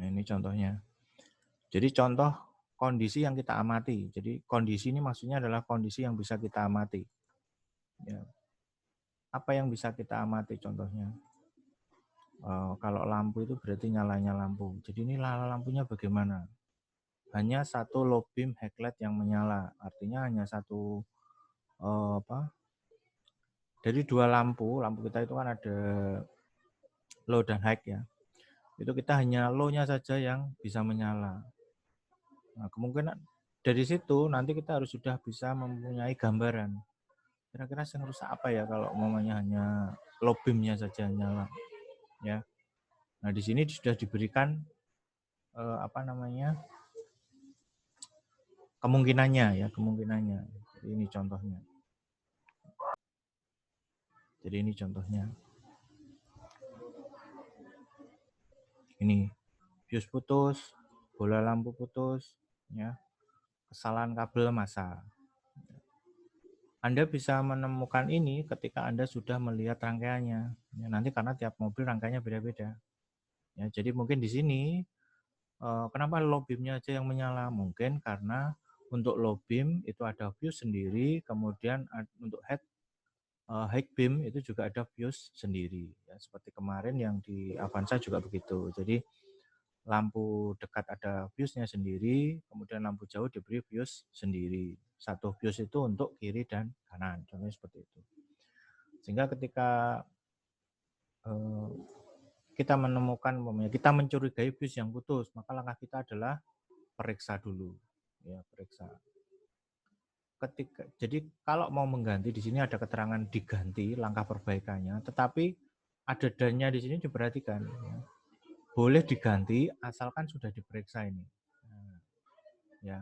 Nah, ini contohnya. Jadi contoh kondisi yang kita amati. Jadi kondisi ini maksudnya adalah kondisi yang bisa kita amati. Ya. Apa yang bisa kita amati contohnya? Kalau lampu itu berarti nyalanya lampu. Jadi ini lampunya bagaimana? Hanya satu low beam headlight yang menyala. Artinya hanya satu dari dua lampu kita itu kan ada low dan high ya. Itu kita hanya low-nya saja yang bisa menyala. Nah, kemungkinan dari situ nanti kita harus sudah bisa mempunyai gambaran. Kira-kira yang rusak apa ya kalau umumnya hanya low beam-nya saja nyala, ya. Nah, di sini sudah diberikan kemungkinannya ya, kemungkinannya. Jadi ini contohnya. Jadi ini contohnya. Ini fuse putus, bola lampu putus, ya. Kesalahan kabel massa. Anda bisa menemukan ini ketika Anda sudah melihat rangkaiannya. Ya, nanti karena tiap mobil rangkaiannya beda-beda. Ya, jadi mungkin di sini kenapa low beam-nya aja yang menyala? Mungkin karena untuk low beam itu ada fuse sendiri, kemudian untuk high beam itu juga ada fuse sendiri. Ya, seperti kemarin yang di Avanza juga begitu. Jadi lampu dekat ada fuse-nya sendiri, kemudian lampu jauh diberi fuse sendiri. Satu fuse itu untuk kiri dan kanan, contohnya seperti itu. Sehingga ketika kita menemukan, kita mencurigai fuse yang putus, maka langkah kita adalah periksa dulu, ya periksa. Jadi kalau mau mengganti di sini ada keterangan diganti, langkah perbaikannya, tetapi ada dannya di sini diperhatikan. Ya. Boleh diganti asalkan sudah diperiksa ini. Nah, ya.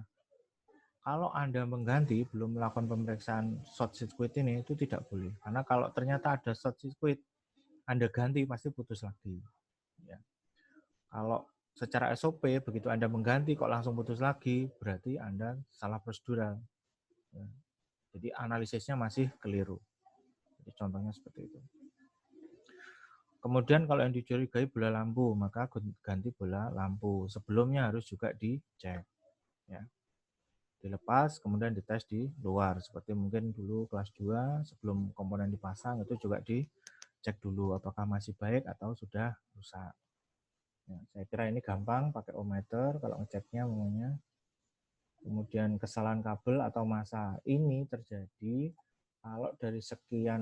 Kalau Anda mengganti belum melakukan pemeriksaan short circuit ini itu tidak boleh. Karena kalau ternyata ada short circuit, Anda ganti pasti putus lagi. Ya. Kalau secara SOP begitu Anda mengganti kok langsung putus lagi, berarti Anda salah prosedural. Ya. Jadi analisisnya masih keliru. Jadi contohnya seperti itu. Kemudian kalau yang dicurigai bola lampu, maka ganti bola lampu. Sebelumnya harus juga dicek. Ya. Dilepas, kemudian dites di luar. Seperti mungkin dulu kelas 2, sebelum komponen dipasang, itu juga dicek dulu apakah masih baik atau sudah rusak. Ya, saya kira ini gampang pakai ohmmeter kalau ngeceknya umumnya. Kemudian kesalahan kabel atau massa ini terjadi kalau dari sekian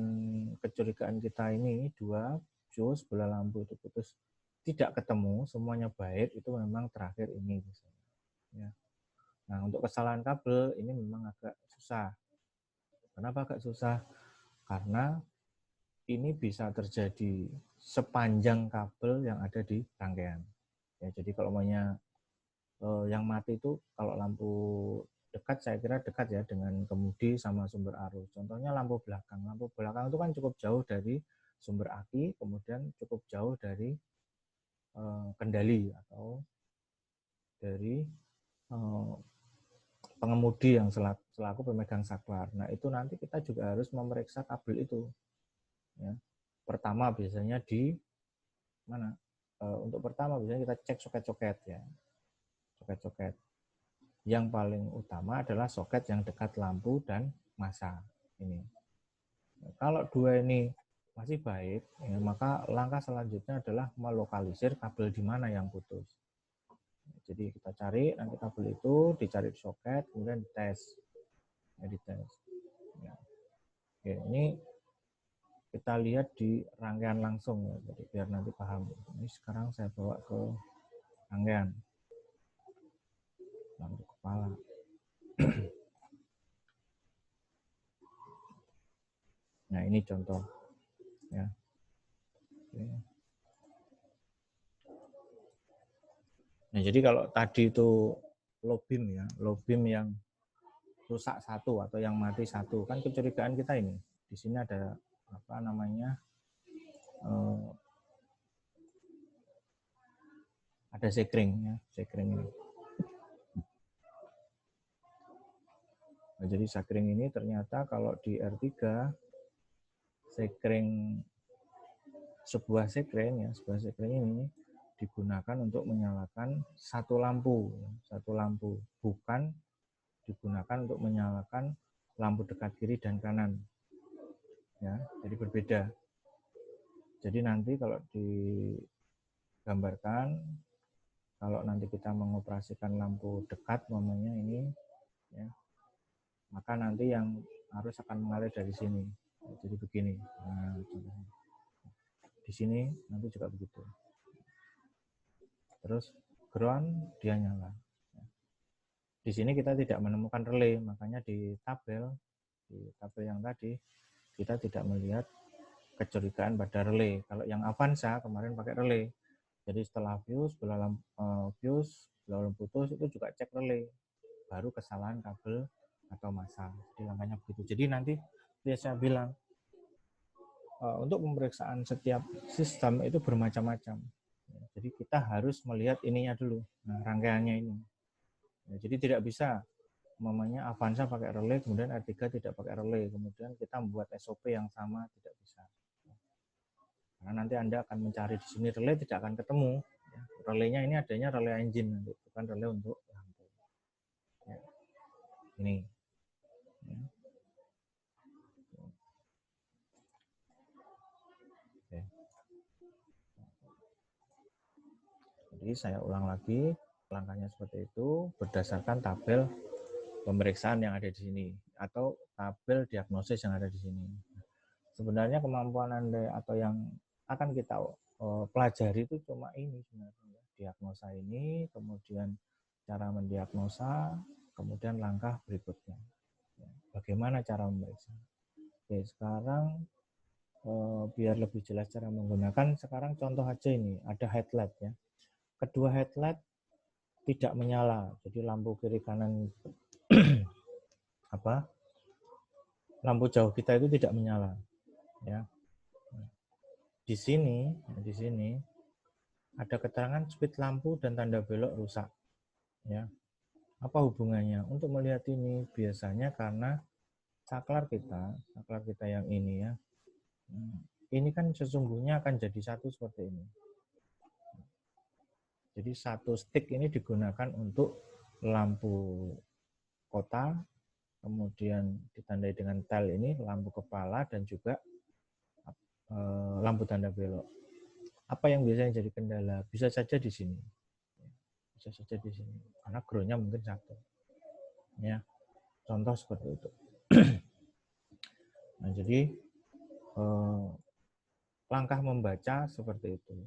kecurigaan kita ini 2 fuse bola lampu itu putus tidak ketemu, semuanya baik, itu memang terakhir ini misalnya. Ya. Nah, untuk kesalahan kabel ini memang agak susah. Kenapa agak susah? Karena ini bisa terjadi sepanjang kabel yang ada di rangkaian. Ya, jadi kalau maunya yang mati itu kalau lampu dekat, saya kira dekat ya dengan kemudi sama sumber arus. Contohnya lampu belakang. Lampu belakang itu kan cukup jauh dari sumber aki, kemudian cukup jauh dari kendali atau dari pengemudi yang selaku pemegang saklar. Nah, itu nanti kita juga harus memeriksa kabel itu. Ya. Pertama biasanya di mana? Untuk pertama biasanya kita cek soket-soket ya. Soket-soket. Yang paling utama adalah soket yang dekat lampu dan massa ini. Kalau dua ini masih baik, ya, maka langkah selanjutnya adalah melokalisir kabel di mana yang putus. Jadi kita cari nanti kabel itu, dicari di soket, kemudian dites. Ya, dites. Ya. Oke, ini kita lihat di rangkaian langsung ya, jadi biar nanti paham. Ini sekarang saya bawa ke rangkaian. Lampu kepala. Nah, ini contoh ya. Oke. Nah, jadi kalau tadi itu low beam ya, low beam yang rusak satu atau yang mati satu, kan kecurigaan kita ini. Di sini ada apa namanya? Ada sekring ya, sekring ini. Nah, jadi sekring ini ternyata kalau di R3 sekring sebuah sekring ya, sebuah sekring ini digunakan untuk menyalakan satu lampu, bukan digunakan untuk menyalakan lampu dekat kiri dan kanan. Ya, jadi berbeda. Jadi nanti kalau digambarkan, kalau nanti kita mengoperasikan lampu dekat, namanya ini, ya, maka nanti yang arus akan mengalir dari sini. Jadi begini. Nah, di sini nanti juga begitu. Terus ground dia nyala. Di sini kita tidak menemukan relay, makanya di tabel yang tadi kita tidak melihat kecurigaan pada relay. Kalau yang Avanza kemarin pakai relay. Jadi setelah fuse, bola putus itu juga cek relay. Baru kesalahan kabel atau massa. Jadi langkahnya begitu. Jadi nanti saya bilang untuk pemeriksaan setiap sistem itu bermacam-macam. Jadi kita harus melihat ininya dulu, nah, rangkaiannya ini. Jadi tidak bisa umpamanya Avanza pakai relay, kemudian R3 tidak pakai relay, kemudian kita membuat SOP yang sama, tidak bisa. Karena nanti Anda akan mencari di sini relay, tidak akan ketemu. Relaynya ini adanya relay engine, bukan relay untuk lampu. Ya. Ini. Ya. Oke. Jadi saya ulang lagi, langkahnya seperti itu berdasarkan tabel pemeriksaan yang ada di sini atau tabel diagnosis yang ada di sini. Sebenarnya kemampuan Anda atau yang akan kita pelajari itu cuma ini sebenarnya, diagnosa ini, kemudian cara mendiagnosa, kemudian langkah berikutnya. Bagaimana cara memeriksa? Oke, sekarang biar lebih jelas cara menggunakan, sekarang contoh aja ini, ada headlight ya. Kedua headlight tidak menyala, jadi lampu kiri kanan lampu jauh kita itu tidak menyala, ya. Di sini ada keterangan speed lampu dan tanda belok rusak, ya. Apa hubungannya? Untuk melihat ini biasanya karena saklar kita yang ini ya, ini kan sesungguhnya akan jadi satu seperti ini. Jadi satu stick ini digunakan untuk lampu kota, kemudian ditandai dengan tel ini lampu kepala dan juga lampu tanda belok. Apa yang biasanya jadi kendala? Bisa saja di sini. Bisa saja di sini. Karena groundnya mungkin satu. Ya. Contoh seperti itu. Nah, jadi langkah membaca seperti itu.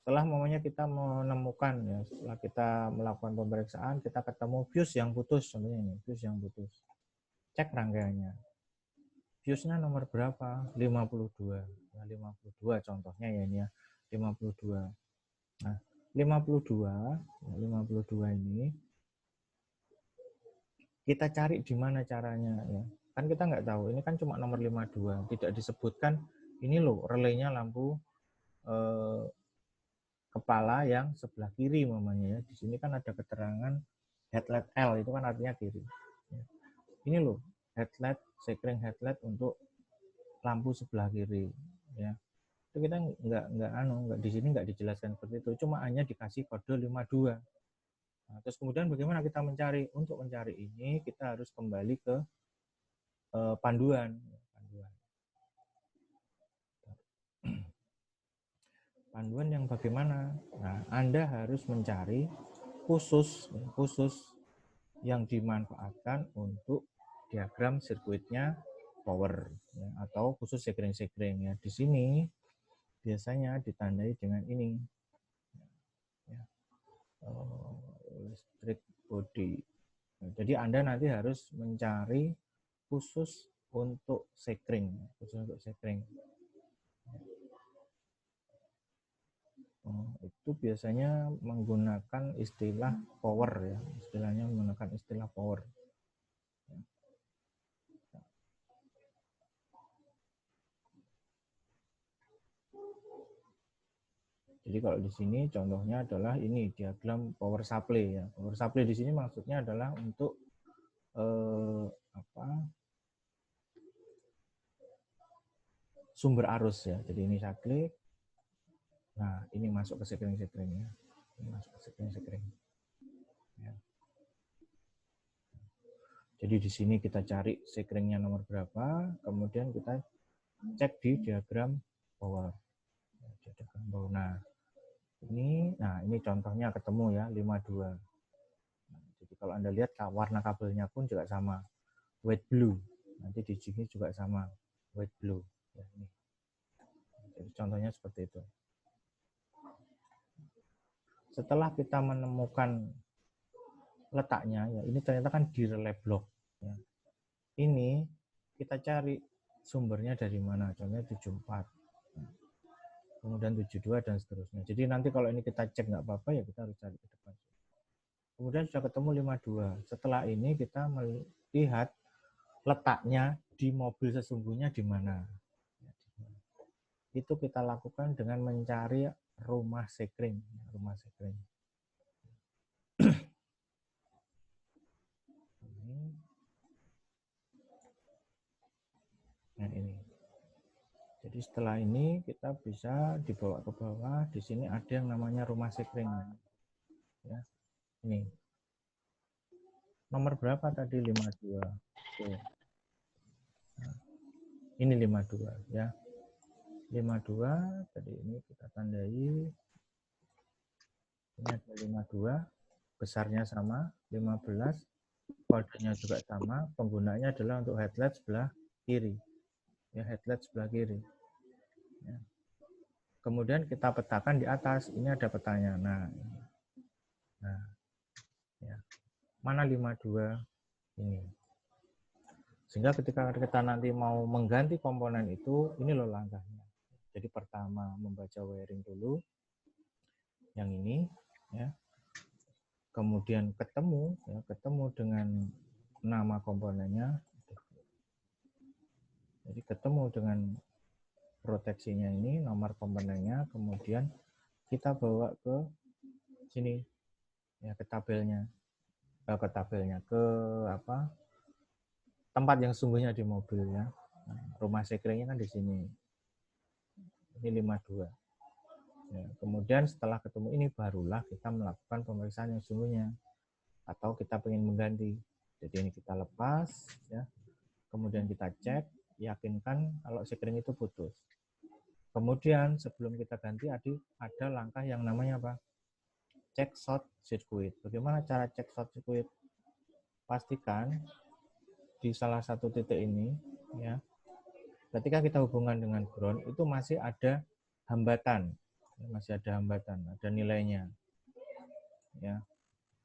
Setelah momennya kita menemukan ya, setelah kita melakukan pemeriksaan, kita ketemu fuse yang putus, contohnya ini, fuse yang putus. Cek rangkaiannya. Fuse-nya nomor berapa? 52. Nah, 52 contohnya ya ini ya, 52. Nah, 52 ini kita cari di mana caranya ya. Kan kita nggak tahu, ini kan cuma nomor 52, tidak disebutkan ini loh relaynya lampu kepala yang sebelah kiri mamanya ya. Di sini kan ada keterangan headlight L, itu kan artinya kiri. Ini loh headlight, sekring headlight untuk lampu sebelah kiri ya. Itu kita nggak di sini nggak dijelaskan seperti itu, cuma hanya dikasih kode 52. Nah, terus kemudian bagaimana kita mencari? Untuk mencari ini kita harus kembali ke panduan. Panduan yang bagaimana? Nah, Anda harus mencari khusus yang dimanfaatkan untuk diagram sirkuitnya power ya, atau khusus sekring-sekring ya. Di sini biasanya ditandai dengan ini ya, listrik body. Nah, jadi Anda nanti harus mencari khusus untuk sekring, itu biasanya menggunakan istilah power ya, istilahnya menggunakan istilah power. Jadi kalau di sini contohnya adalah ini diagram power supply ya. Power supply di sini maksudnya adalah untuk sumber arus ya. Jadi ini saya klik. Nah, ini masuk ke sekring-sekringnya. Ini masuk ke sekring-sekring. Ya. Jadi di sini kita cari sekringnya nomor berapa, kemudian kita cek di diagram power. Diagram power. Nah, ini contohnya ketemu ya, 52. Nah, jadi kalau Anda lihat warna kabelnya pun juga sama, white blue. Nanti di sini juga sama, white blue. Ya, ini. Jadi contohnya seperti itu. Setelah kita menemukan letaknya, ya ini ternyata kan di relay block. Ya. Ini kita cari sumbernya dari mana, contohnya 74, kemudian 72 dan seterusnya. Jadi nanti kalau ini kita cek nggak apa-apa ya kita harus cari ke depan. Kemudian sudah ketemu 52. Setelah ini kita melihat letaknya di mobil sesungguhnya di mana. Itu kita lakukan dengan mencari rumah sekring, rumah sekring. Nah ini. Jadi setelah ini kita bisa dibawa ke bawah. Di sini ada yang namanya rumah sekring. Ya, ini. Nomor berapa tadi? 52. Oke. Nah, ini 52 ya. 52 tadi ini kita tandai. Ini ada 52. Besarnya sama, 15. Kodenya juga sama. Penggunanya adalah untuk headlight sebelah kiri. Ya, headlight sebelah kiri. Ya. Kemudian kita petakan di atas. Ini ada petanya. Nah, ya. Mana 52? Ini. Sehingga ketika kita nanti mau mengganti komponen itu, ini loh langkahnya. Jadi pertama membaca wiring dulu, yang ini, ya. Kemudian ketemu dengan nama komponennya. Jadi ketemu dengan proteksinya ini, nomor komponennya, kemudian kita bawa ke sini, ya, ke tabelnya, ke apa? Tempat yang sungguhnya di mobil ya. Nah, rumah sekringnya kan di sini. Ini 52. Ya, kemudian setelah ketemu ini barulah kita melakukan pemeriksaan yang sungguhnya atau kita ingin mengganti. Jadi ini kita lepas ya. Kemudian kita cek, yakinkan kalau sekring itu putus. Kemudian sebelum kita ganti ada langkah yang namanya apa? Cek short circuit. Bagaimana cara cek short circuit? Pastikan di salah satu titik ini ya. Ketika kita hubungan dengan ground itu masih ada hambatan, ada nilainya. Ya,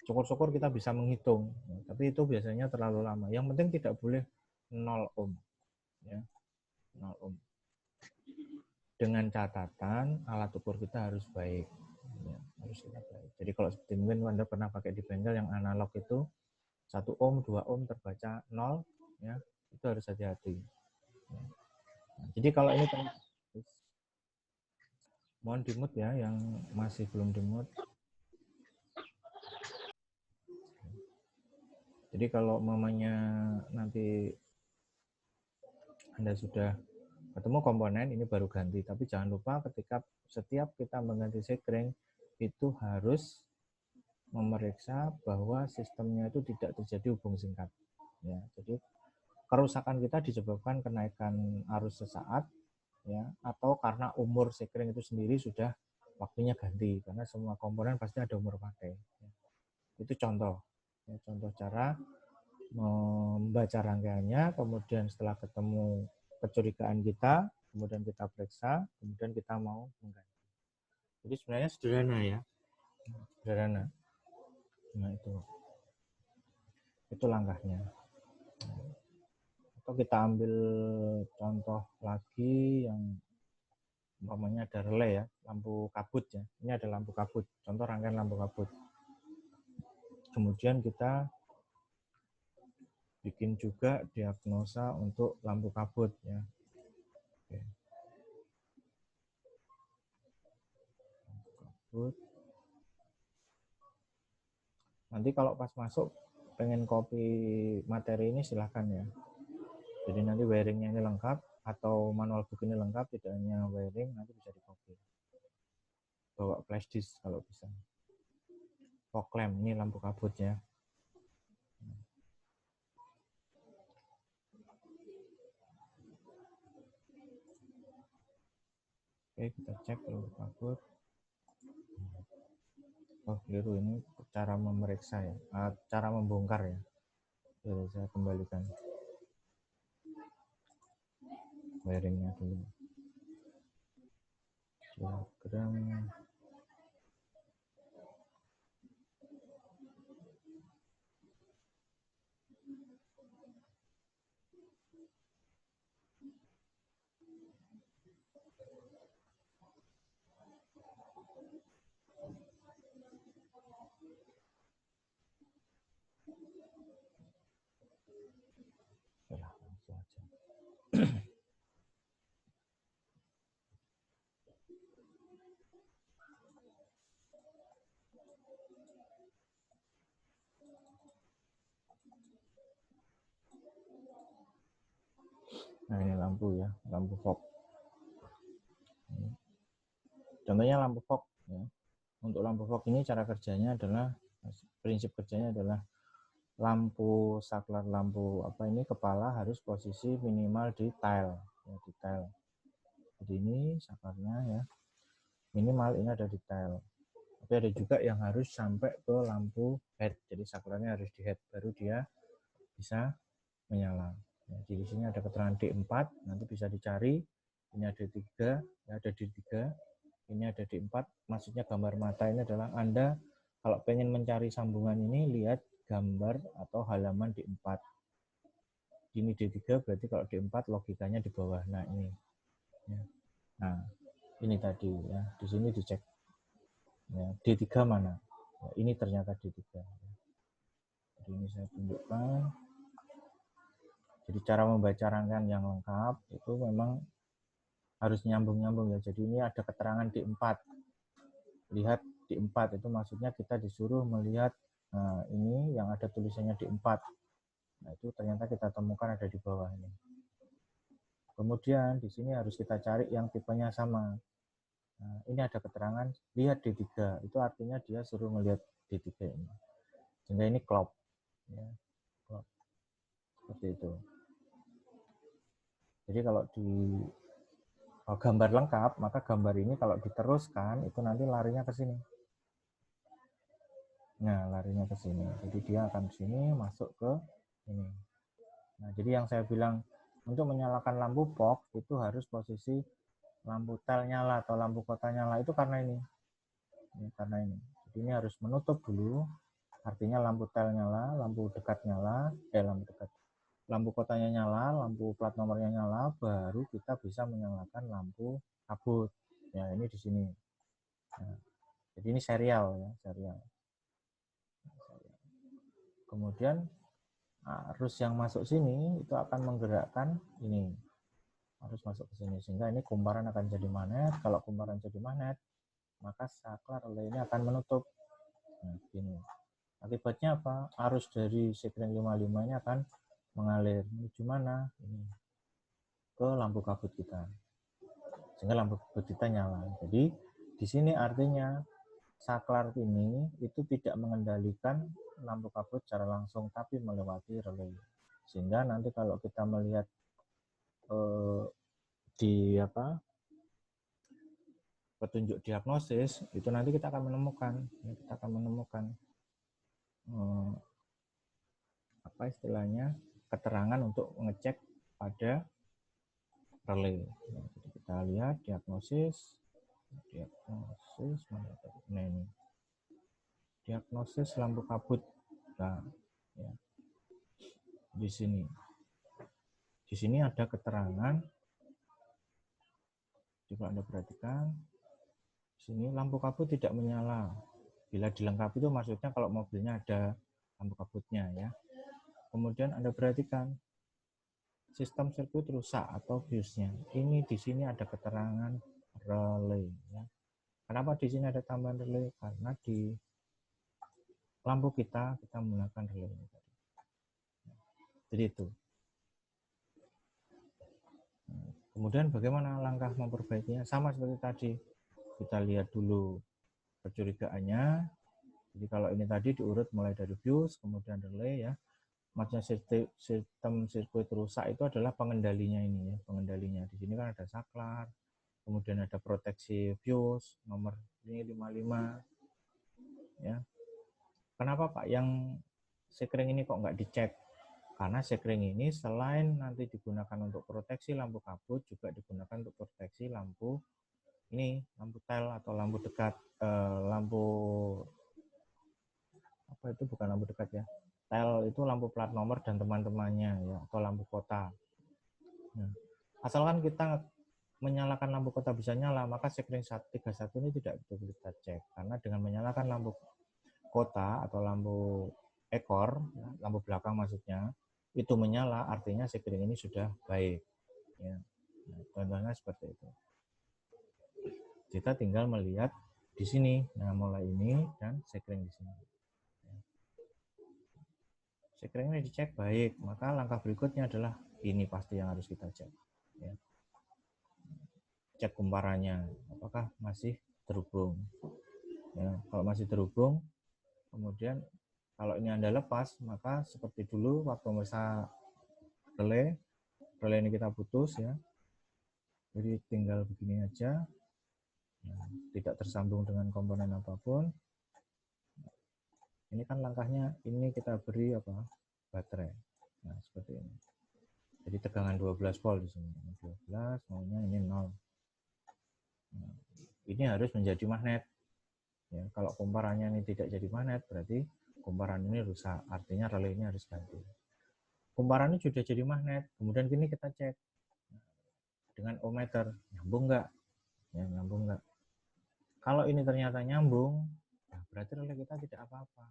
syukur-syukur kita bisa menghitung, tapi itu biasanya terlalu lama. Yang penting tidak boleh 0 ohm, ya, 0 ohm. Dengan catatan alat ukur kita harus baik, ya, harus baik. Jadi kalau seperti mungkin Anda pernah pakai di bengkel yang analog itu 1 ohm, 2 ohm terbaca 0, ya, itu harus hati-hati. Ya. Nah, jadi kalau ini mohon di-mute ya, yang masih belum di-mute. Jadi kalau mamanya nanti Anda sudah ketemu komponen, ini baru ganti. Tapi jangan lupa ketika setiap kita mengganti sekring, itu harus memeriksa bahwa sistemnya itu tidak terjadi hubung singkat. Ya, jadi kerusakan kita disebabkan kenaikan arus sesaat, ya, atau karena umur sekring itu sendiri sudah waktunya ganti, karena semua komponen pasti ada umur pakai. Ya. Itu contoh, ya, contoh cara membaca rangkaiannya, kemudian setelah ketemu kecurigaan kita, kemudian kita periksa, kemudian kita mau mengganti. Jadi sebenarnya sederhana ya, sederhana. Nah itu langkahnya. Atau kita ambil contoh lagi yang umpamanya ada relay ya, lampu kabut ya. Ini ada lampu kabut, contoh rangkaian lampu kabut. Kemudian kita bikin juga diagnosa untuk lampu kabut ya. Oke. Lampu kabut. Nanti kalau pas masuk pengen copy materi ini silahkan ya. Jadi nanti wiringnya ini lengkap atau manual book ini lengkap, tidak hanya wiring, nanti bisa di copy. bawa flash disk kalau bisa. Fog lamp, ini lampu kabutnya. Oke, kita cek lampu kabut. Oh, keliru, ini cara memeriksa ya, cara membongkar ya. Jadi saya kembalikan wiringnya dulu. Diagram. Ya, langsung aja. Nah, ini lampu ya, lampu fog. Contohnya lampu fog ya. Untuk lampu fog ini cara kerjanya adalah, prinsip kerjanya adalah lampu saklar lampu kepala harus posisi minimal di tile ya, di tile. Jadi ini saklarnya ya, minimal ini ada di tile. Tapi ada juga yang harus sampai ke lampu head, jadi saklarnya harus di head baru dia bisa menyala. Ya, di sini ada keterangan D4, nanti bisa dicari. Ini ada D3, ya ada D3, ini ada D4. Maksudnya gambar mata ini adalah Anda kalau pengen mencari sambungan ini, lihat gambar atau halaman D4. Ini D3, berarti kalau D4 logikanya di bawah. Nah ini, ya. Nah ini tadi ya, di sini dicek. Ya, D3 mana? Ya, ini ternyata D3. Jadi ini saya tunjukkan. Jadi cara membaca rangkaian yang lengkap itu memang harus nyambung-nyambung ya. Jadi ini ada keterangan D4. Lihat D4 itu maksudnya kita disuruh melihat ini yang ada tulisannya D4. Nah, itu ternyata kita temukan ada di bawah ini. Kemudian di sini harus kita cari yang tipenya sama. Nah, ini ada keterangan lihat D3. Itu artinya dia suruh melihat D3 ini. Sehingga ini klop ya. Klop. Seperti itu. Jadi kalau di gambar lengkap, maka gambar ini kalau diteruskan itu nanti larinya ke sini. Nah, larinya ke sini. Jadi dia akan ke sini masuk ke ini. Nah, jadi yang saya bilang untuk menyalakan lampu fog itu harus posisi lampu tel nyala atau lampu kota nyala itu karena ini. Karena ini. Jadi ini harus menutup dulu. Artinya lampu tel nyala, lampu dekat nyala, lampu kotanya nyala, lampu plat nomornya nyala, baru kita bisa menyalakan lampu kabut. Ya, ini di sini. Nah, jadi ini serial ya, serial. Kemudian arus yang masuk sini itu akan menggerakkan ini. Harus masuk ke sini sehingga ini kumparan akan jadi magnet. Kalau kumparan jadi magnet, maka saklar relay ini akan menutup. Nah, begini. Akibatnya apa? Arus dari sekren 55 ini akan mengalir menuju mana? Ini ke lampu kabut kita. Sehingga lampu kabut kita nyala. Jadi di sini artinya saklar ini itu tidak mengendalikan lampu kabut secara langsung tapi melewati relay. Sehingga nanti kalau kita melihat di petunjuk diagnosis itu nanti kita akan menemukan apa istilahnya keterangan untuk mengecek pada relay. Jadi kita lihat diagnosis mana tadi? Nah ini diagnosis lampu kabut. Nah, ya. Di sini ada keterangan. Coba Anda perhatikan. Di sini lampu kabut tidak menyala. Bila dilengkapi itu maksudnya kalau mobilnya ada lampu kabutnya ya. Kemudian Anda perhatikan sistem sirkuit rusak atau fuse-nya. Ini di sini ada keterangan relay ya. Kenapa di sini ada tambahan relay? Karena di lampu kita menggunakan relay. Jadi itu. Kemudian bagaimana langkah memperbaikinya? Sama seperti tadi. Kita lihat dulu kecurigaannya. Jadi kalau ini tadi diurut mulai dari fuse, kemudian relay ya. Maksudnya sistem sirkuit rusak itu adalah pengendalinya ini ya, pengendalinya. Di sini kan ada saklar, kemudian ada proteksi fuse, nomor ini 55 ya. Kenapa Pak yang sekring ini kok nggak dicek? Karena sekring ini selain nanti digunakan untuk proteksi lampu kabut, juga digunakan untuk proteksi lampu ini, lampu tel atau lampu dekat, lampu apa itu, bukan lampu dekat ya. Tel itu lampu plat nomor dan teman-temannya ya, atau lampu kota. Nah, asalkan kita menyalakan lampu kota bisa nyala, maka sekring 31 ini tidak perlu kita cek. Karena dengan menyalakan lampu kota atau lampu ekor, ya, lampu belakang maksudnya, itu menyala, artinya sekring ini sudah baik. Ya. Nah, contohnya seperti itu. Kita tinggal melihat di sini, nah mulai ini dan sekring di sini. Sekring ini dicek baik, maka langkah berikutnya adalah ini pasti yang harus kita cek. Ya. Cek kumparannya, apakah masih terhubung. Ya, kalau masih terhubung, kemudian kalau ini Anda lepas, maka seperti dulu waktu memeriksa relay ini kita putus ya. Jadi tinggal begini aja, nah, tidak tersambung dengan komponen apapun. Ini kan langkahnya, ini kita beri apa? Baterai. Nah, seperti ini. Jadi tegangan 12 volt di sini. 12, maunya ini 0. Nah, ini harus menjadi magnet. Ya, kalau kumparannya ini tidak jadi magnet, berarti kumparan ini rusak. Artinya relay ini harus ganti. Kumparan ini sudah jadi magnet. Kemudian gini kita cek dengan ohmmeter, nyambung nggak? Ya, nyambung nggak? Kalau ini ternyata nyambung, nah berarti relay kita tidak apa-apa.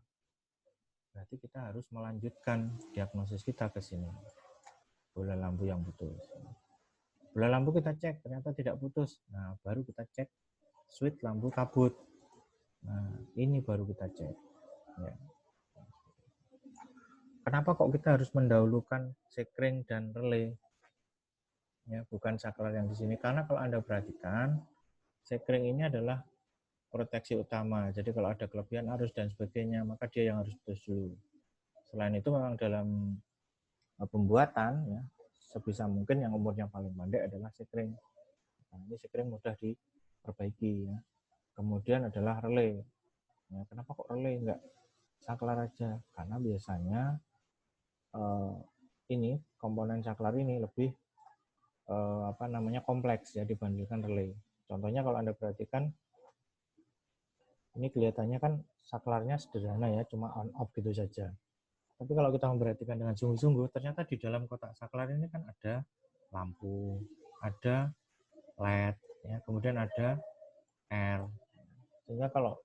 Berarti kita harus melanjutkan diagnosis kita ke sini. Bola lampu yang putus. Bola lampu kita cek, ternyata tidak putus. Nah, baru kita cek switch lampu kabut. Nah, ini baru kita cek. Ya. Kenapa kok kita harus mendahulukan sekring dan relay? Ya, bukan saklar yang di sini. Karena kalau Anda perhatikan, sekring ini adalah proteksi utama. Jadi kalau ada kelebihan arus dan sebagainya, maka dia yang harus putus dulu. Selain itu memang dalam pembuatan ya, sebisa mungkin yang umurnya paling pendek adalah sekring. Nah, ini sekring mudah diperbaiki ya. Kemudian adalah relay. Ya, kenapa kok relay enggak saklar aja? Karena biasanya ini komponen saklar ini lebih kompleks ya dibandingkan relay. Contohnya kalau Anda perhatikan ini kelihatannya kan saklarnya sederhana ya, cuma on off gitu saja. Tapi kalau kita memperhatikan dengan sungguh-sungguh, ternyata di dalam kotak saklar ini kan ada lampu, ada LED, ya, kemudian ada R. Sehingga kalau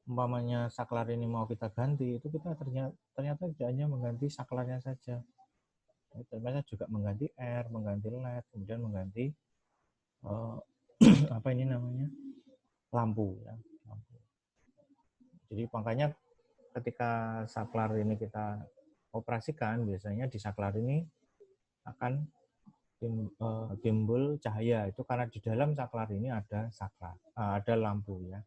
umpamanya saklar ini mau kita ganti, itu kita ternyata tidak hanya mengganti saklarnya saja. Ternyata juga mengganti R, mengganti LED, kemudian mengganti apa ini namanya? Lampu ya. Jadi makanya ketika saklar ini kita operasikan, biasanya di saklar ini akan timbul cahaya. Itu karena di dalam saklar ini ada ada lampu ya.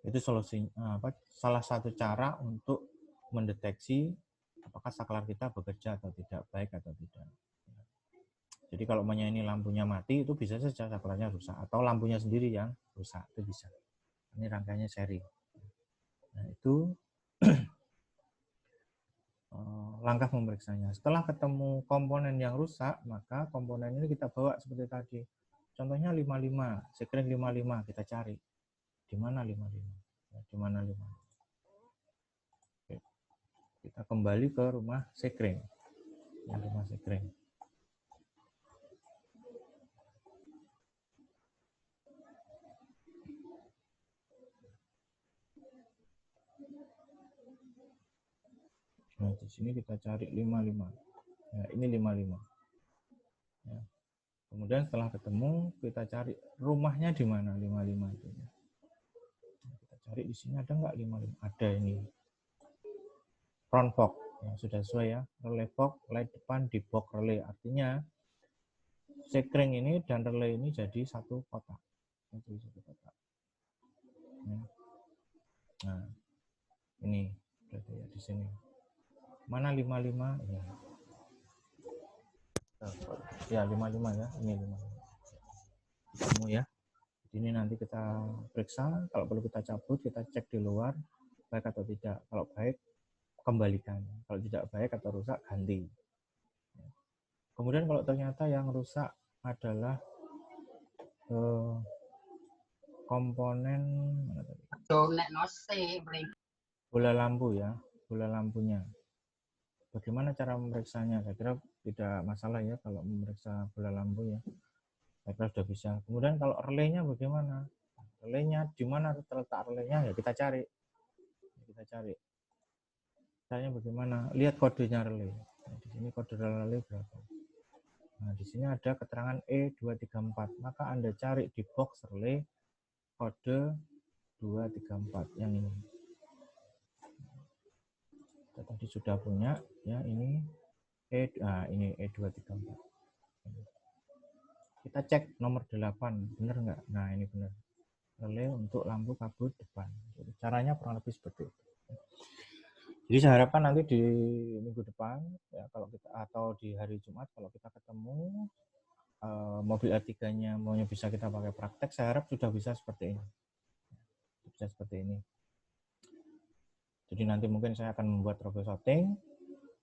Itu salah satu cara untuk mendeteksi apakah saklar kita bekerja atau tidak, baik atau tidak. Jadi kalau ini lampunya mati, itu bisa saja saklarnya rusak, atau lampunya sendiri yang rusak, itu bisa. Ini rangkaiannya seri. Nah, itu langkah memeriksanya. Setelah ketemu komponen yang rusak, maka komponen ini kita bawa seperti tadi. Contohnya 55, sekring 55 kita cari. Di mana 55? Ya, di mana 55? Oke. Kita kembali ke rumah sekring. Ya, rumah sekring. Nah, di sini kita cari 55. Ya, ini 55. Ya. Kemudian setelah ketemu, kita cari rumahnya di mana 55 itu. Ya. Kita cari di sini ada nggak 55? Ada ini. Front fog. Ya, sudah sesuai ya. Relay fog, light depan di box relay. Artinya sekring ini dan relay ini jadi satu kotak. Jadi satu kotak. Nah, ini berarti ya di sini. Mana 55? Ya. Ya 55 ya, ini 55. Ketemu ya. Ini nanti kita periksa, kalau perlu kita cabut, kita cek di luar baik atau tidak. Kalau baik kembalikan, kalau tidak baik atau rusak ganti. Kemudian kalau ternyata yang rusak adalah komponen bola lampu ya, bola lampunya. Bagaimana cara memeriksanya? Saya kira tidak masalah ya kalau memeriksa bola lampu ya. Saya kira sudah bisa. Kemudian kalau relaynya bagaimana? Relaynya di mana terletak relaynya? Ya kita cari. Kita cari. Caranya bagaimana? Lihat kodenya relay. Nah, di sini kode relay berapa? Nah, di sini ada keterangan E234. Maka Anda cari di box relay kode 234 yang ini. Kita tadi sudah punya ya, ini ini E234. Kita cek nomor 8, benar nggak? Nah, ini benar. Relay untuk lampu kabut depan. Jadi, caranya kurang lebih seperti itu. Jadi saya harapkan nanti di minggu depan ya, kalau kita atau di hari Jumat kalau kita ketemu mobil A3-nya maunya bisa kita pakai praktek, saya harap sudah bisa seperti ini. Bisa seperti ini. Jadi nanti mungkin saya akan membuat troubleshooting,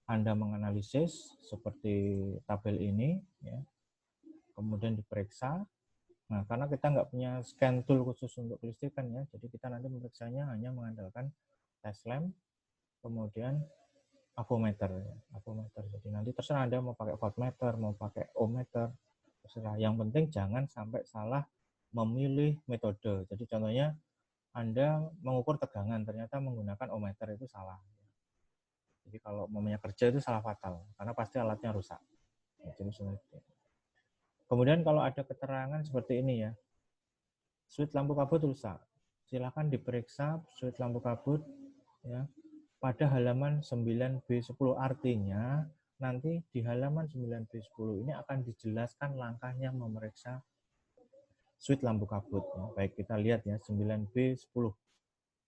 Anda menganalisis seperti tabel ini ya. Kemudian diperiksa. Nah, karena kita nggak punya scan tool khusus untuk kelistrikan ya, jadi kita nanti memeriksanya hanya mengandalkan test lamp, kemudian avometer ya. Avometer. Jadi nanti terserah Anda mau pakai voltmeter, mau pakai ohmmeter, terserah. Yang penting jangan sampai salah memilih metode. Jadi contohnya Anda mengukur tegangan, ternyata menggunakan ohmmeter itu salah. Jadi kalau mamanya kerja itu salah fatal, karena pasti alatnya rusak. Ya, jadi seperti itu. Kemudian kalau ada keterangan seperti ini ya, switch lampu kabut rusak, silakan diperiksa switch lampu kabut ya pada halaman 9B10. Artinya nanti di halaman 9B10 ini akan dijelaskan langkahnya memeriksa switch lampu kabut ya. Baik, kita lihat ya 9B10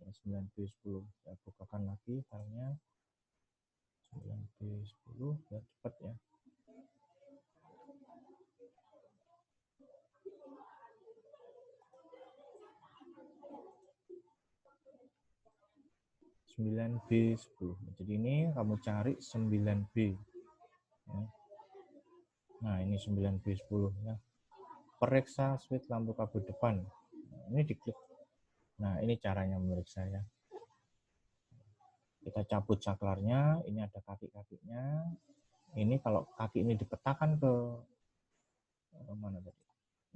ya, 9B10 saya bukakan lagi filenya 9B10 ya, cepat ya. B10. Jadi ini kamu cari 9B. Ya. Nah, ini 9B10 ya. Periksa switch lampu kabut depan. Nah, ini diklik. Nah, ini caranya memeriksa ya. Kita cabut saklarnya, ini ada kaki-kakinya. Ini kalau kaki ini dipetakan ke mana tadi?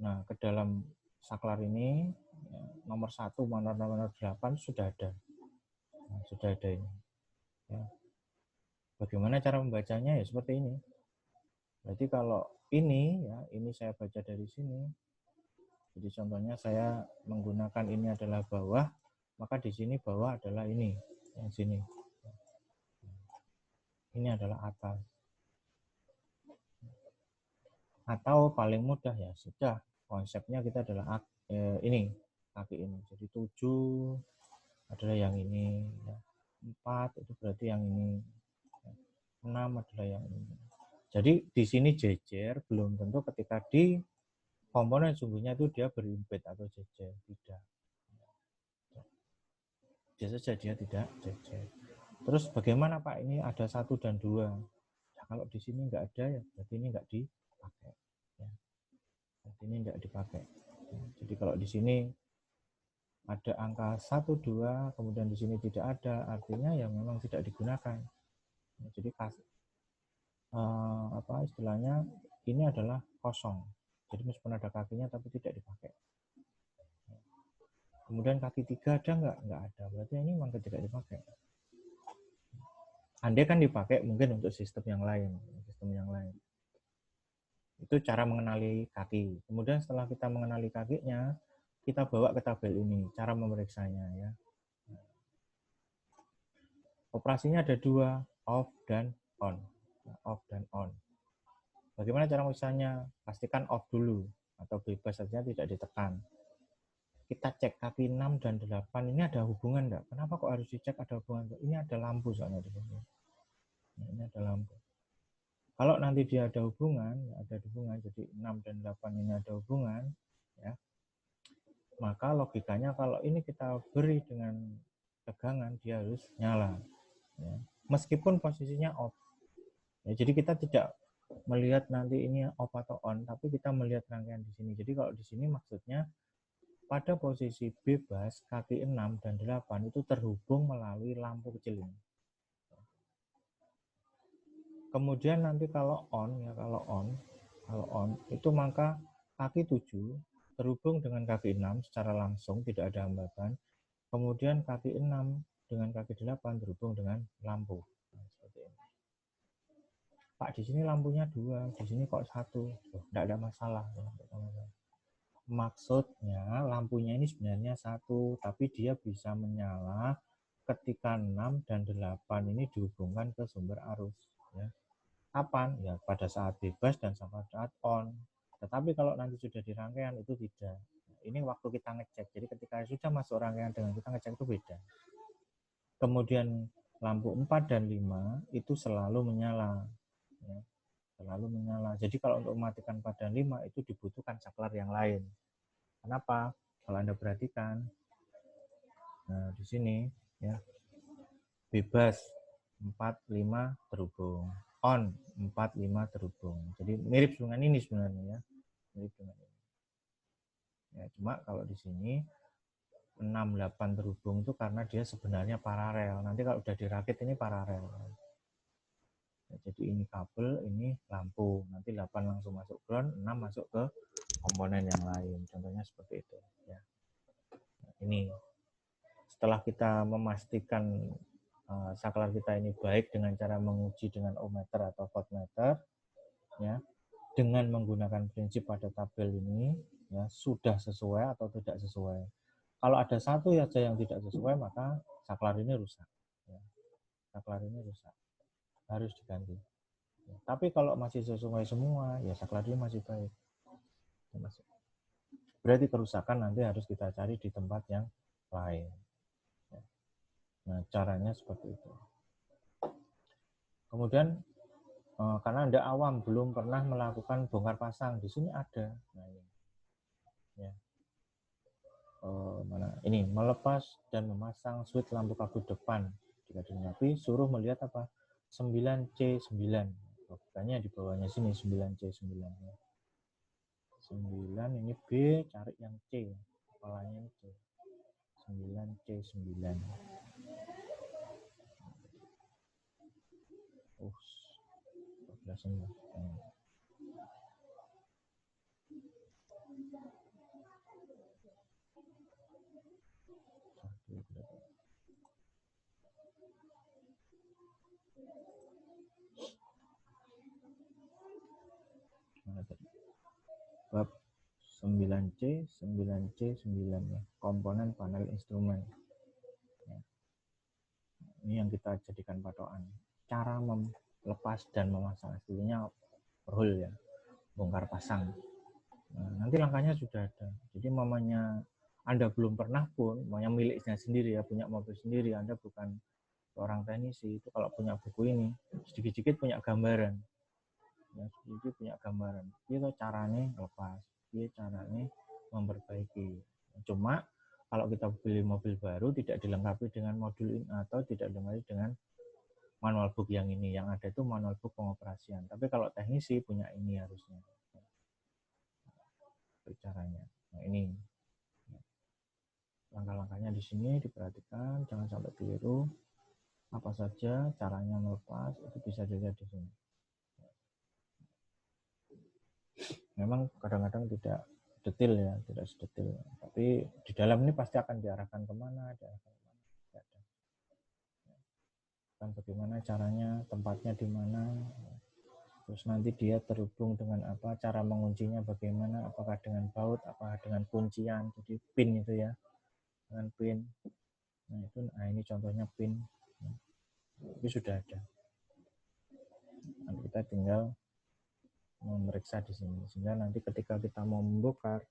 Nah, ke dalam saklar ini ya, nomor 1, nomor 8 sudah ada. Nah, sudah ada ini. Ya. Bagaimana cara membacanya ya seperti ini. Berarti kalau ini ya, ini saya baca dari sini. Jadi contohnya saya menggunakan ini adalah bawah, maka di sini bawah adalah ini, yang sini. Ini adalah atas. Atau paling mudah ya sudah, konsepnya kita adalah ini, kaki ini. Jadi 7 adalah yang ini, ya. 4 itu berarti yang ini, 6 adalah yang ini. Jadi di sini jejer, belum tentu ketika di komponen sungguhnya itu dia berimpit atau jejer, tidak. Biasa saja dia tidak jejer. Terus bagaimana Pak, ini ada 1 dan 2. Nah, kalau di sini nggak ada ya berarti ini nggak dipakai. Ya. Berarti ini nggak dipakai. Ya. Jadi kalau di sini ada angka 1, 2, kemudian di sini tidak ada, artinya ya memang tidak digunakan. Ya, jadi apa istilahnya ini adalah kosong. Jadi meskipun ada kakinya tapi tidak dipakai. Kemudian kaki 3 ada nggak? Nggak ada. Berarti ini memang tidak dipakai. Andai kan dipakai mungkin untuk sistem yang lain. Itu cara mengenali kaki. Kemudian setelah kita mengenali kakinya, kita bawa ke tabel ini, cara memeriksanya ya. Operasinya ada 2, off dan on. Off dan on. Bagaimana cara memeriksanya? Pastikan off dulu atau bebas saja tidak ditekan. kita cek kaki 6 dan 8 ini ada hubungan enggak? Kenapa kok harus dicek ada hubungan? Ini ada lampu soalnya di sini. Nah, ini ada lampu. Kalau nanti dia ada hubungan, jadi 6 dan 8 ini ada hubungan, ya, maka logikanya kalau ini kita beri dengan tegangan, dia harus nyala. Ya. Meskipun posisinya off. Ya, jadi kita tidak melihat nanti ini off atau on, tapi kita melihat rangkaian di sini. Jadi kalau di sini maksudnya pada posisi bebas, kaki 6 dan 8 itu terhubung melalui lampu kecil ini. Kemudian nanti kalau on, ya kalau on itu maka kaki 7 terhubung dengan kaki 6 secara langsung, tidak ada hambatan. Kemudian kaki 6 dengan kaki 8 terhubung dengan lampu. Nah, seperti ini. Pak, di sini lampunya 2, di sini kok 1. Tidak ada masalah. Maksudnya lampunya ini sebenarnya 1, tapi dia bisa menyala ketika 6 dan 8 ini dihubungkan ke sumber arus. Ya. Kapan? Ya pada saat bebas dan pada saat on. Tetapi kalau nanti sudah di rangkaian itu tidak. Ini waktu kita ngecek. Jadi ketika sudah masuk rangkaian dengan kita ngecek itu beda. Kemudian lampu 4 dan 5 itu selalu menyala. Ya, selalu menyala. Jadi kalau untuk mematikan 4 dan 5 itu dibutuhkan saklar yang lain. Kenapa? Kalau Anda perhatikan, nah di sini ya bebas 4, 5 terhubung. On 4, 5 terhubung. Jadi mirip dengan ini sebenarnya ya. Mirip dengan ini. Ya, cuma kalau di sini 6, 8 terhubung itu karena dia sebenarnya paralel. Nanti kalau udah dirakit ini paralel. Ya, jadi ini kabel, ini lampu. Nanti 8 langsung masuk ground, 6 masuk ke komponen yang lain. Contohnya seperti itu. Ya. Nah, ini setelah kita memastikan saklar kita ini baik dengan cara menguji dengan ohmmeter atau voltmeter, ya, dengan menggunakan prinsip pada tabel ini, ya, sudah sesuai atau tidak sesuai. Kalau ada satu saja yang tidak sesuai, maka saklar ini rusak. Ya. Saklar ini rusak, harus diganti. Ya. Tapi kalau masih sesuai semua, ya saklar ini masih baik. Berarti kerusakan nanti harus kita cari di tempat yang lain. Ya. Nah, caranya seperti itu. Kemudian karena Anda awam belum pernah melakukan bongkar pasang, di sini ada. Nah, ini. Ya. Mana? Ini melepas dan memasang switch lampu kabel depan. Jika dilengkapi, suruh melihat apa? 9C9. Bukannya di bawahnya sini 9C9. Ya. 9 ini B, cari yang C. Kepalanya ini C. 9C9. 14 ini. Mana tadi? Bab 9C, 9C9 ya. Komponen panel instrumen. Ya. Ini yang kita jadikan patokan. Cara melepas dan memasang aslinya roll ya, bongkar pasang. Nah, nanti langkahnya sudah ada. Jadi mamanya Anda belum pernah pun, mamanya miliknya sendiri ya, punya mobil sendiri, Anda bukan seorang teknisi, itu kalau punya buku ini, sedikit-sedikit punya gambaran. Ya, sedikit punya gambaran. Itu caranya lepas, itu caranya memperbaiki. Cuma kalau kita beli mobil baru tidak dilengkapi dengan modul ini atau tidak dilengkapi dengan manual book yang ini, yang ada itu manual book pengoperasian. Tapi kalau teknisi punya ini harusnya. Caranya. Nah, ini langkah-langkahnya di sini diperhatikan, jangan sampai keliru. Apa saja caranya melepas itu bisa dilihat di sini. Memang kadang-kadang tidak detail ya, tidak sedetail. Tapi di dalam ini pasti akan diarahkan kemana, kan bagaimana caranya, tempatnya di mana. Terus nanti dia terhubung dengan apa, cara menguncinya bagaimana, apakah dengan baut, apakah dengan kuncian, jadi pin itu ya, dengan pin. Nah ini contohnya pin. Itu sudah ada. Nanti kita tinggal memeriksa di sini. Sehingga nanti ketika kita mau membongkar,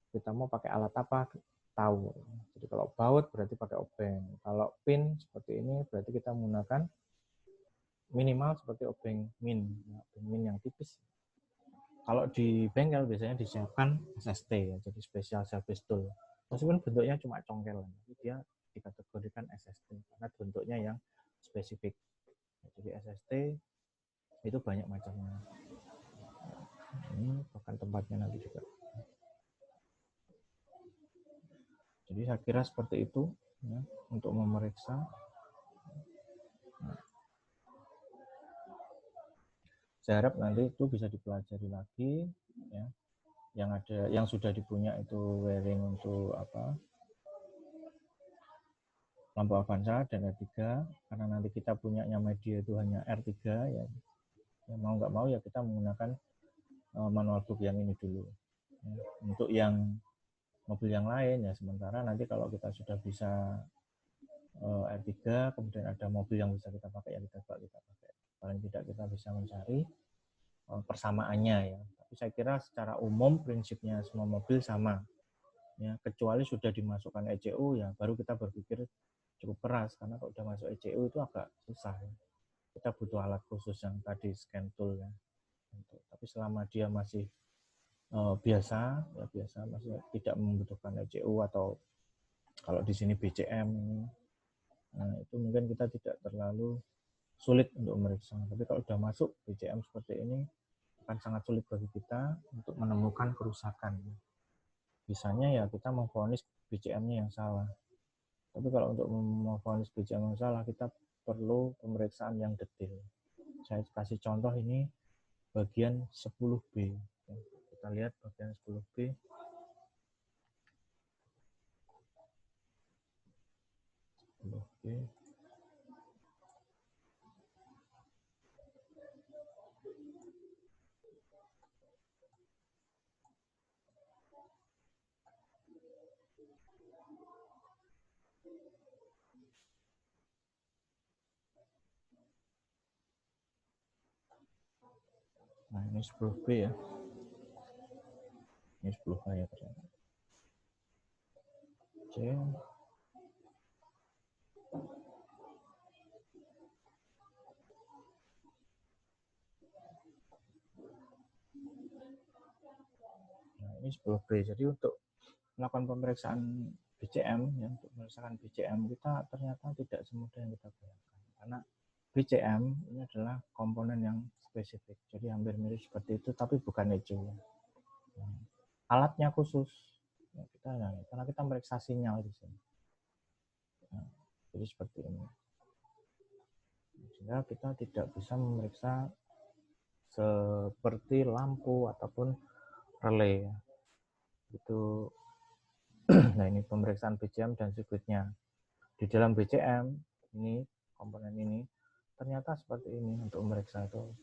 kita mau pakai alat apa, tahu. Jadi kalau baut berarti pakai obeng. Kalau pin seperti ini berarti kita menggunakan minimal seperti obeng min, obeng min yang tipis. Kalau di bengkel biasanya disiapkan SST ya, jadi special service tool. Meskipun bentuknya cuma congkel, tapi dia dikategorikan SST karena bentuknya yang spesifik. Jadi SST itu banyak macamnya. Ini bahkan tempatnya nanti juga. Jadi saya kira seperti itu ya, untuk memeriksa. Saya harap nanti itu bisa dipelajari lagi ya. Yang sudah dipunya itu wiring untuk apa? Lampu Avanza dan R3, karena nanti kita punyanya media itu hanya R3 ya. Ya mau nggak mau ya kita menggunakan manual book yang ini dulu. Ya. Untuk yang mobil yang lain ya sementara nanti kalau kita sudah bisa R3 kemudian ada mobil yang bisa kita pakai ya kita pakai. Paling tidak kita bisa mencari persamaannya ya. Tapi saya kira secara umum prinsipnya semua mobil sama. Ya, kecuali sudah dimasukkan ECU ya baru kita berpikir cukup keras karena kalau sudah masuk ECU itu agak susah ya. Kita butuh alat khusus yang tadi scan tool ya. Tapi selama dia masih biasa ya biasa masih tidak membutuhkan ECU atau kalau di sini BCM nah itu mungkin kita tidak terlalu sulit untuk memeriksa. Tapi kalau sudah masuk BCM seperti ini akan sangat sulit bagi kita untuk menemukan kerusakan. Bisanya ya kita memvonis BCM-nya yang salah. Tapi kalau untuk memvonis BCM yang salah kita perlu pemeriksaan yang detail. Saya kasih contoh ini bagian 10B. Kita lihat bagian 10B. Nah ini 10B ya. Ini 10A ya ternyata. C. Nah ini 10B. Jadi untuk melakukan pemeriksaan BCM ya, untuk memeriksakan BCM kita ternyata tidak semudah yang kita bayangkan karena BCM ini adalah komponen yang spesifik jadi hampir mirip seperti itu tapi bukan ECU. Alatnya khusus ya, karena kita meriksa sinyal di sini jadi seperti ini sehingga kita tidak bisa memeriksa seperti lampu ataupun relay itu. Nah ini pemeriksaan BCM dan sirkuitnya. Di dalam BCM ini komponen ini ternyata seperti ini untuk memeriksa itu.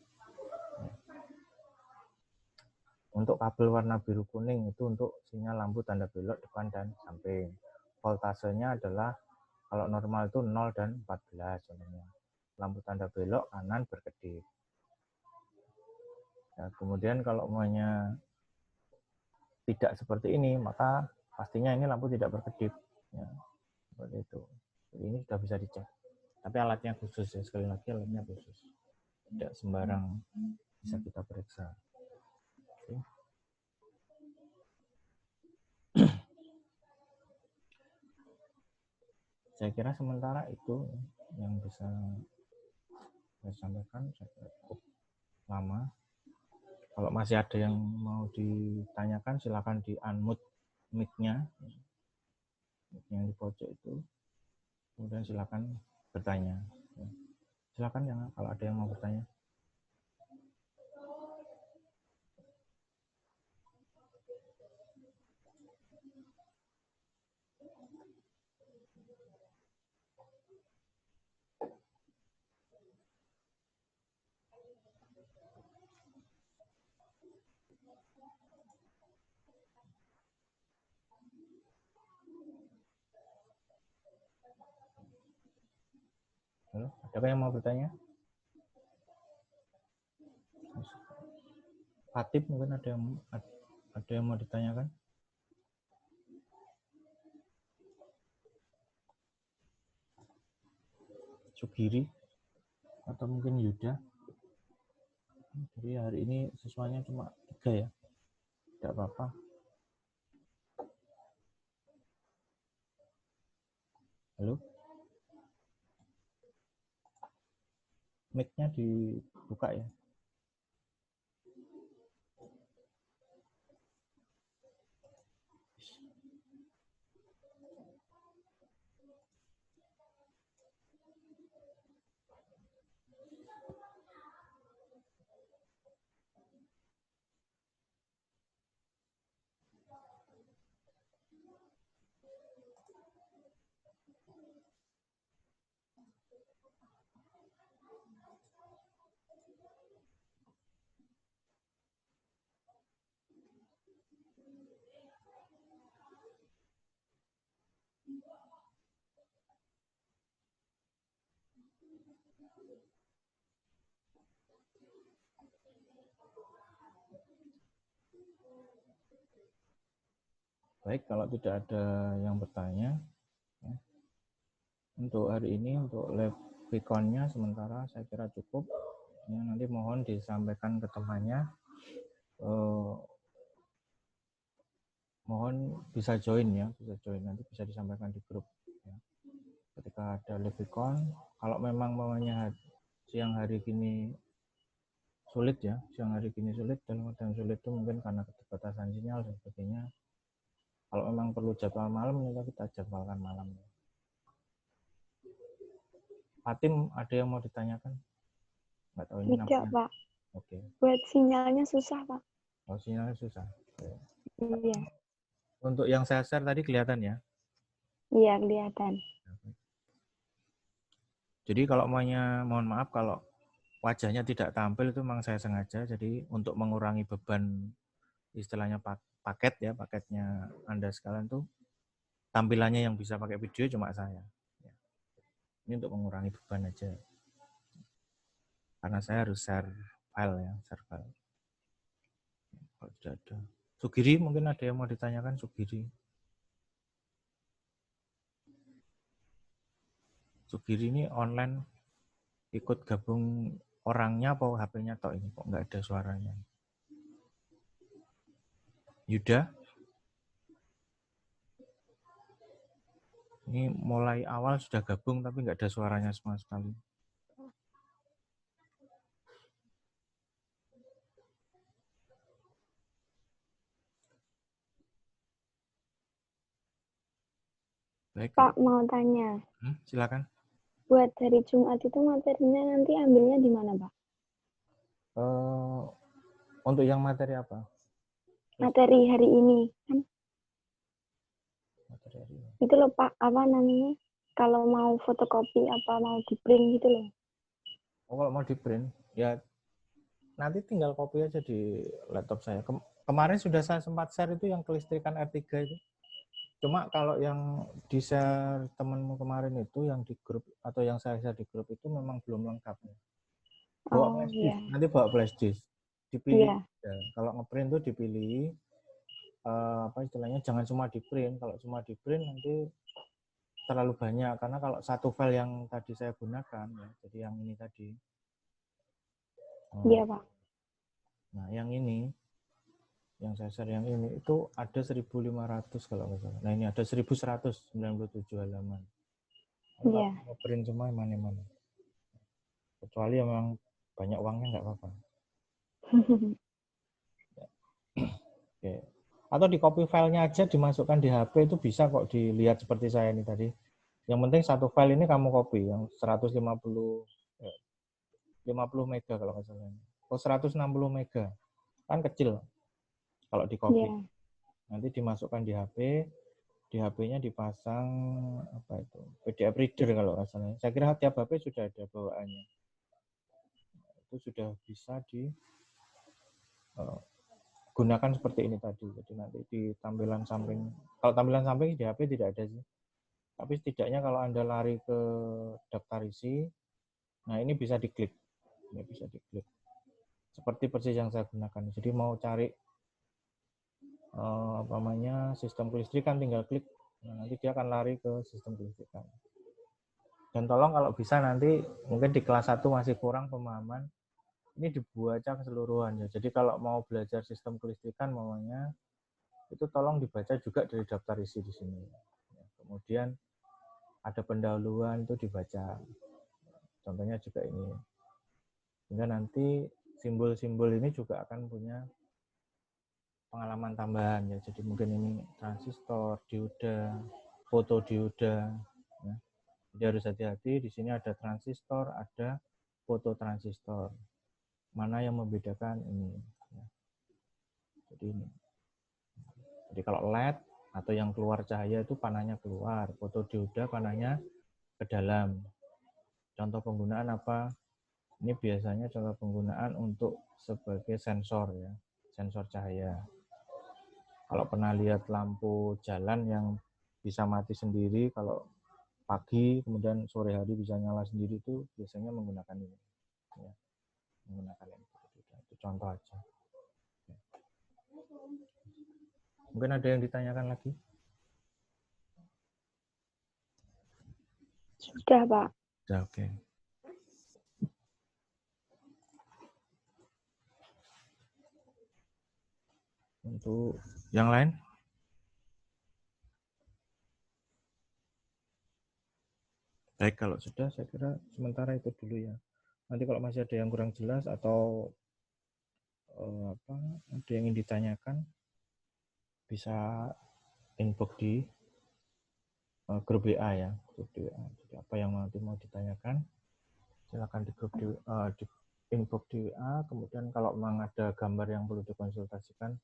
Untuk kabel warna biru kuning itu untuk sinyal lampu tanda belok depan dan samping. Voltasenya adalah kalau normal itu 0 dan 14 contohnya. Lampu tanda belok kanan berkedip. Nah, kemudian kalau maunya tidak seperti ini maka pastinya ini lampu tidak berkedip. Ya, seperti itu. Jadi ini sudah bisa dicek. Tapi alatnya khusus ya, sekali lagi alatnya khusus. Tidak sembarang bisa kita periksa. Oke. Saya kira sementara itu yang bisa saya sampaikan. Saya kira cukup lama. Kalau masih ada yang mau ditanyakan silakan di unmute mic-nya. Yang di pojok itu. Kemudian silakan bertanya. Silakan ya kalau ada yang mau bertanya. Halo, ada yang mau bertanya? Fatib mungkin ada yang mau ditanyakan? Sugiri atau mungkin Yuda. Jadi hari ini siswanya cuma 3 ya, tidak apa-apa. Halo, mic-nya dibuka ya. Baik, kalau tidak ada yang bertanya, ya. Untuk hari ini, untuk live Vicon-nya sementara saya kira cukup. Ya, nanti mohon disampaikan ke temannya. Mohon bisa join ya, bisa join, nanti bisa disampaikan di grup. Ya. Ketika ada live Vicon, kalau memang maunya siang hari gini sulit ya, siang hari gini sulit, dalam artian sulit itu mungkin karena keterbatasan sinyal dan sebagainya. Kalau memang perlu jadwal malam, ya kita jadwalkan malam. Fatim, ada yang mau ditanyakan? Nggak tahu ini Tidak, namanya. Pak. Oke. Buat sinyalnya susah, Pak. Oh, sinyalnya susah. Oke. Iya. Untuk yang saya share tadi kelihatan ya? Iya, kelihatan. Jadi kalau maunya, mohon maaf kalau wajahnya tidak tampil itu memang saya sengaja. Jadi untuk mengurangi beban istilahnya paket ya, paketnya Anda sekalian tuh tampilannya yang bisa pakai video cuma saya. Ini untuk mengurangi beban aja. Karena saya harus share file ya, share file. Kalau tidak ada. Sugiri mungkin ada yang mau ditanyakan, Sugiri. Sugiri ini online ikut gabung orangnya apa HP-nya toh ini kok nggak ada suaranya. Yuda, ini mulai awal sudah gabung tapi nggak ada suaranya sama sekali. Baik. Pak, mau tanya. Silakan. Buat hari Jumat itu materinya nanti ambilnya di mana, Pak? Untuk yang materi apa? Materi hari ini kan? Materi hari ini. Itu loh, Pak, apa namanya? Kalau mau fotokopi apa mau di print gitu loh. Oh, kalau mau di print, ya nanti tinggal copy aja di laptop saya. Kemarin sudah saya sempat share itu yang kelistrikan R3 itu. Cuma kalau yang di share temanmu kemarin itu yang di grup atau yang saya share di grup itu memang belum lengkap. Bawa flash disk, nanti bawa flash disk. Dipilih. Ya, kalau ngeprint tuh dipilih apa istilahnya jangan cuma di print. Kalau cuma di print nanti terlalu banyak karena kalau satu file yang tadi saya gunakan ya, jadi yang ini tadi. Iya, Pak. Nah, yang ini yang saya share yang ini itu ada 1.500 kalau nggak salah. Nah, ini ada 1.197 halaman. Iya. Kalau print semua mana-mana. Kecuali memang banyak uangnya nggak apa-apa. Oke. Atau di copy filenya aja dimasukkan di HP itu bisa kok dilihat seperti saya ini tadi. Yang penting satu file ini kamu copy yang 150 mega kalau nggak salah. Oh 160 mega kan kecil kalau di copy. Yeah. Nanti dimasukkan di HP-nya dipasang apa itu PDF reader kalau nggak salah. Saya kira tiap HP sudah ada bawaannya. Itu sudah bisa gunakan seperti ini tadi. Jadi nanti di tampilan samping, kalau tampilan samping di HP tidak ada sih. Tapi setidaknya kalau Anda lari ke daftar isi, nah ini bisa diklik. Ini bisa diklik. Seperti persis yang saya gunakan. Jadi mau cari apa namanya sistem kelistrikan tinggal klik. Nah, nanti dia akan lari ke sistem kelistrikan. Dan tolong kalau bisa nanti mungkin di kelas 1 masih kurang pemahaman, ini dibaca keseluruhan ya. Jadi kalau mau belajar sistem kelistrikan maunya itu tolong dibaca juga dari daftar isi di sini. Kemudian ada pendahuluan itu dibaca. Contohnya juga ini. Sehingga nanti simbol-simbol ini juga akan punya pengalaman tambahan ya. Jadi mungkin ini transistor, dioda, fotodioda. Ya. Jadi harus hati-hati. Di sini ada transistor, ada fototransistor. Mana yang membedakan ini? Ya. Jadi ini. Jadi kalau LED atau yang keluar cahaya itu panahnya keluar, fotodioda panahnya ke dalam. Contoh penggunaan apa? Ini biasanya contoh penggunaan untuk sebagai sensor ya, sensor cahaya. Kalau pernah lihat lampu jalan yang bisa mati sendiri, kalau pagi kemudian sore hari bisa nyala sendiri itu biasanya menggunakan ini. Ya, menggunakan itu contoh aja. Ya. Mungkin ada yang ditanyakan lagi? Sudah, Pak. Sudah, oke. Untuk yang lain? Baik, kalau sudah saya kira sementara itu dulu ya. Nanti kalau masih ada yang kurang jelas atau ada yang ingin ditanyakan, bisa inbox di grup WA ya, grup di WA. Jadi apa yang nanti mau ditanyakan, silakan di grup di inbox di WA. Kemudian kalau memang ada gambar yang perlu dikonsultasikan,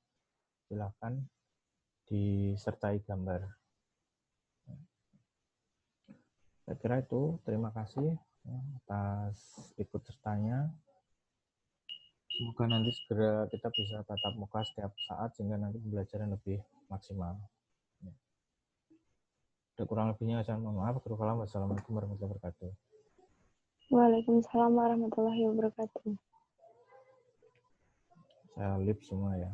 silakan disertai gambar. Saya kira itu. Terima kasih atas ikut sertanya. Semoga nanti segera kita bisa tatap muka setiap saat sehingga nanti pembelajaran lebih maksimal. Ada kurang lebihnya saya mohon maaf. Wassalamualaikum warahmatullahi wabarakatuh. Waalaikumsalam warahmatullahi wabarakatuh. Saya lip semua ya.